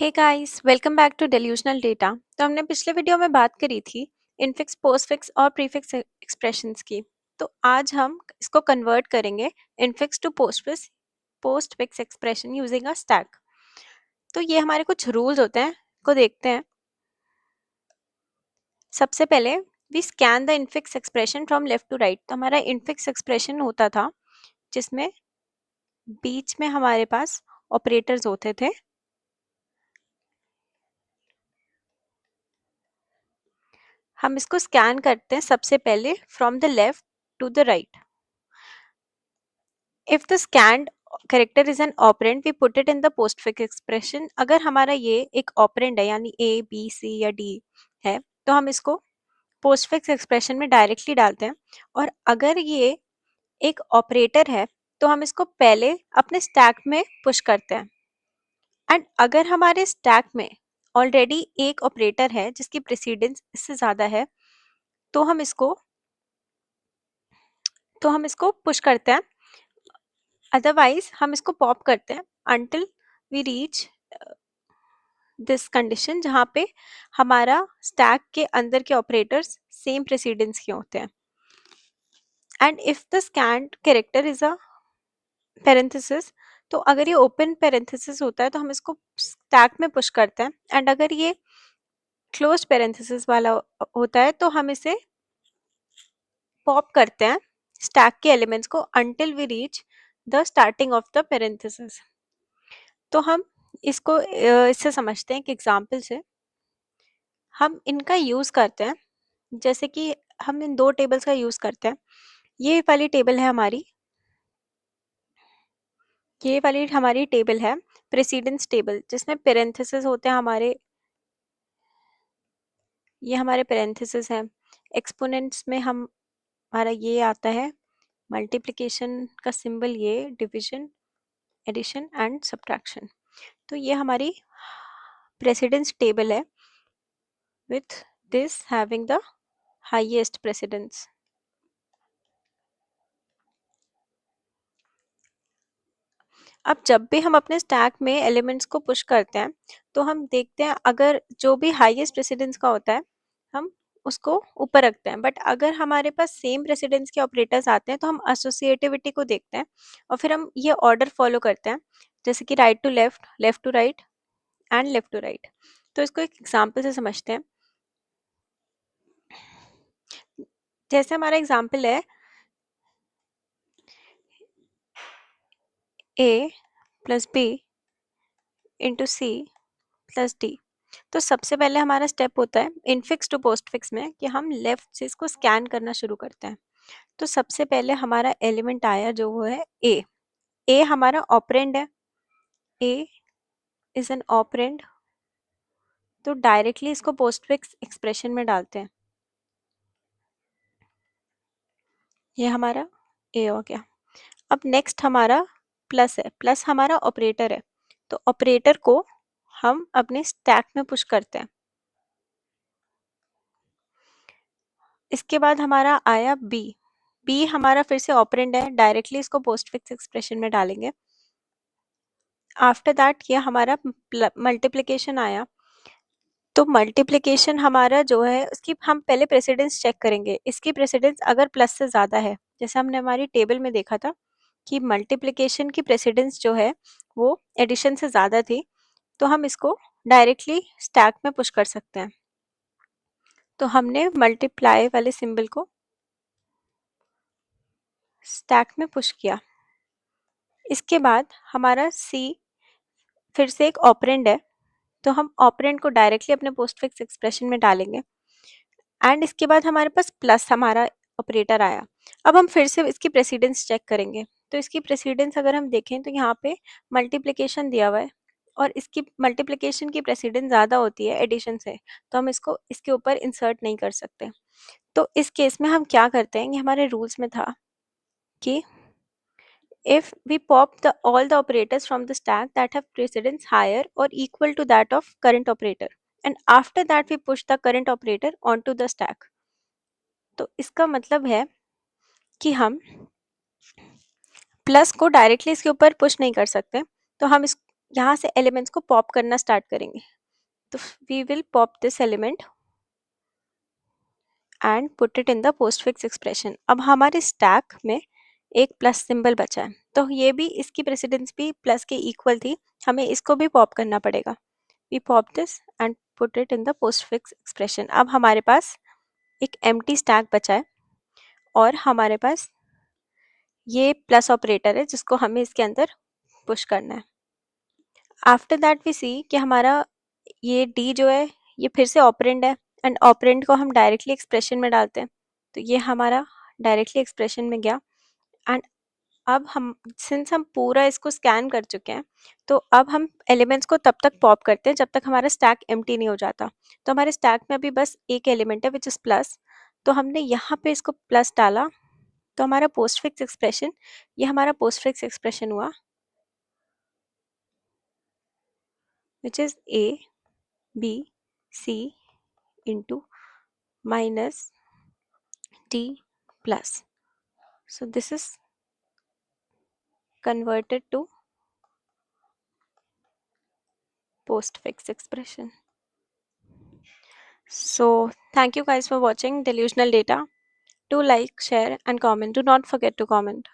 Hey guys, welcome back to Delusional Data. तो हमने पिछले वीडियो में बात करी थी इनफिक्स, पोस्टफिक्स और प्रीफिक्स एक्सप्रेशंस की। तो आज हम इसको कन्वर्ट करेंगे infix to postfix expression using a stack. तो ये हमारे कुछ रूल्स होते हैं, को देखते हैं। सबसे पहले we scan the infix expression from left to right. तो हमारा इनफिक्स एक्सप्रेशन होता था जिसमें बीच में हमारे पास ऑपरेटर्स होते थे। हम इसको स्कैन करते हैं सबसे पहले from the left to the right. If the scanned character is an operand we put it in the postfix expression. अगर हमारा ये एक ऑपरेंड है यानी ए बी सी या डी है तो हम इसको पोस्टफिक्स एक्सप्रेशन में डायरेक्टली डालते हैं। और अगर ये एक ऑपरेटर है तो हम इसको पहले अपने स्टैक में पुश करते हैं। एंड अगर हमारे स्टैक में ऑलरेडी एक ऑपरेटर है जिसकी प्रेसिडेंस इससे ज़्यादा है तो हम इसको पुश करते हैं। अदरवाइज हम इसको पॉप करते हैं until we reach this condition जहाँ पे हमारा स्टैक के अंदर के ऑपरेटर्स सेम प्रेसिडेंस के होते हैं। And if the scanned character is a parenthesis, तो अगर ये ओपन पेरेंथेसिस होता है तो हम इसको स्टैक में पुश करते हैं। एंड अगर ये क्लोज्ड पेरेंथेसिस वाला होता है तो हम इसे पॉप करते हैं स्टैक के एलिमेंट्स को until we reach the starting of the parenthesis. तो हम इसको इससे समझते हैं कि एग्जाम्पल से हम इनका यूज़ करते हैं। जैसे कि हम इन दो टेबल्स का यूज़ करते हैं। ये वाली टेबल है हमारी, ये वाली हमारी टेबल है प्रेसिडेंस टेबल जिसमें पेरेंथेसिस होते हैं हमारे, ये हमारे पेरेंथेसिस हैं। एक्सपोनेंट्स में हम हमारा ये आता है मल्टीप्लिकेशन का सिंबल, ये डिवीजन, एडिशन एंड सब्ट्रैक्शन। तो ये हमारी प्रेसिडेंस टेबल है with this having the highest precedence। अब जब भी हम अपने स्टैक में एलिमेंट्स को पुश करते हैं तो हम देखते हैं अगर जो भी हाईएस्ट प्रेसिडेंस का होता है हम उसको ऊपर रखते हैं। बट अगर हमारे पास सेम प्रेसिडेंस के ऑपरेटर्स आते हैं तो हम एसोसिएटिविटी को देखते हैं और फिर हम ये ऑर्डर फॉलो करते हैं, जैसे कि right to left, left to right and left to right. तो इसको एक एग्जाम्पल से समझते हैं। जैसे हमारा एग्जाम्पल है A plus B into C plus D. तो सबसे पहले हमारा स्टेप होता है इनफिक्स टू पोस्टफिक्स में कि हम लेफ्ट से इसको स्कैन करना शुरू करते हैं। तो सबसे पहले हमारा एलिमेंट आया जो वो है ए। ए हमारा ऑपरेंड है, ए इज एन ऑपरेंड। तो डायरेक्टली इसको पोस्टफिक्स एक्सप्रेशन में डालते हैं। ये हमारा ए हो गया। अब नेक्स्ट हमारा प्लस है, प्लस हमारा ऑपरेटर है। तो ऑपरेटर को हम अपने स्टैक में पुश करते हैं। इसके बाद हमारा आया बी। बी हमारा फिर से ऑपरेंड है, डायरेक्टली इसको पोस्टफिक्स एक्सप्रेशन में डालेंगे। आफ्टर दैट ये हमारा मल्टीप्लिकेशन आया। तो मल्टीप्लिकेशन हमारा जो है उसकी हम पहले प्रेसिडेंस चेक करेंगे। इसकी प्रेसिडेंस अगर प्लस से ज़्यादा है, जैसे हमने हमारी टेबल में देखा था कि मल्टीप्लिकेशन की प्रेसिडेंस जो है वो एडिशन से ज़्यादा थी, तो हम इसको डायरेक्टली स्टैक में पुश कर सकते हैं। तो हमने मल्टीप्लाई वाले सिंबल को स्टैक में पुश किया। इसके बाद हमारा सी फिर से एक ऑपरेंड है, तो हम ऑपरेंड को डायरेक्टली अपने पोस्टफिक्स एक्सप्रेशन में डालेंगे। एंड इसके बाद हमारे पास प्लस हमारा ऑपरेटर आया। अब हम फिर से इसकी प्रेसिडेंस चेक करेंगे। तो इसकी प्रेसिडेंस अगर हम देखें तो यहाँ पे मल्टीप्लिकेशन दिया हुआ है और इसकी मल्टीप्लिकेशन की प्रेसिडेंस ज़्यादा होती है एडिशन से, तो हम इसको इसके ऊपर इंसर्ट नहीं कर सकते। तो इस केस में हम क्या करते हैं, ये हमारे रूल्स में था कि if we pop all the operators from the stack that have precedence higher or equal to that of current operator, and after that we push the current operator onto the stack। तो इसका मतलब है कि हम plus को directly इसके ऊपर push नहीं कर सकते, तो हम यहाँ से एलिमेंट्स को पॉप करना स्टार्ट करेंगे। तो we will pop this element and put it in the postfix expression. अब हमारे स्टैक में एक प्लस सिंबल बचा है, तो ये भी, इसकी प्रेसिडेंस भी प्लस के इक्वल थी, हमें इसको भी पॉप करना पड़ेगा। We pop this and put it in the postfix expression. अब हमारे पास एक एम्प्टी स्टैक बचा है और हमारे पास ये प्लस ऑपरेटर है जिसको हमें इसके अंदर पुश करना है। आफ्टर दैट वी सी कि हमारा ये डी जो है ये फिर से ऑपरेंड है, एंड ऑपरेंड को हम डायरेक्टली एक्सप्रेशन में डालते हैं, तो ये हमारा डायरेक्टली एक्सप्रेशन में गया। एंड अब हम, सिंस हम पूरा इसको स्कैन कर चुके हैं, तो अब हम एलिमेंट्स को तब तक पॉप करते हैं जब तक हमारा स्टैक एम्प्टी नहीं हो जाता। तो हमारे स्टैक में अभी बस एक एलिमेंट है विच इज़ प्लस, तो हमने यहाँ पे इसको प्लस डाला, तो हमारा पोस्टफिक्स एक्सप्रेशन, ये हमारा पोस्टफिक्स एक्सप्रेशन हुआ which is A B C into minus T plus. So this is converted to postfix expression. So thank you guys for watching Delusional Data. Do like, share and comment. Do not forget to comment.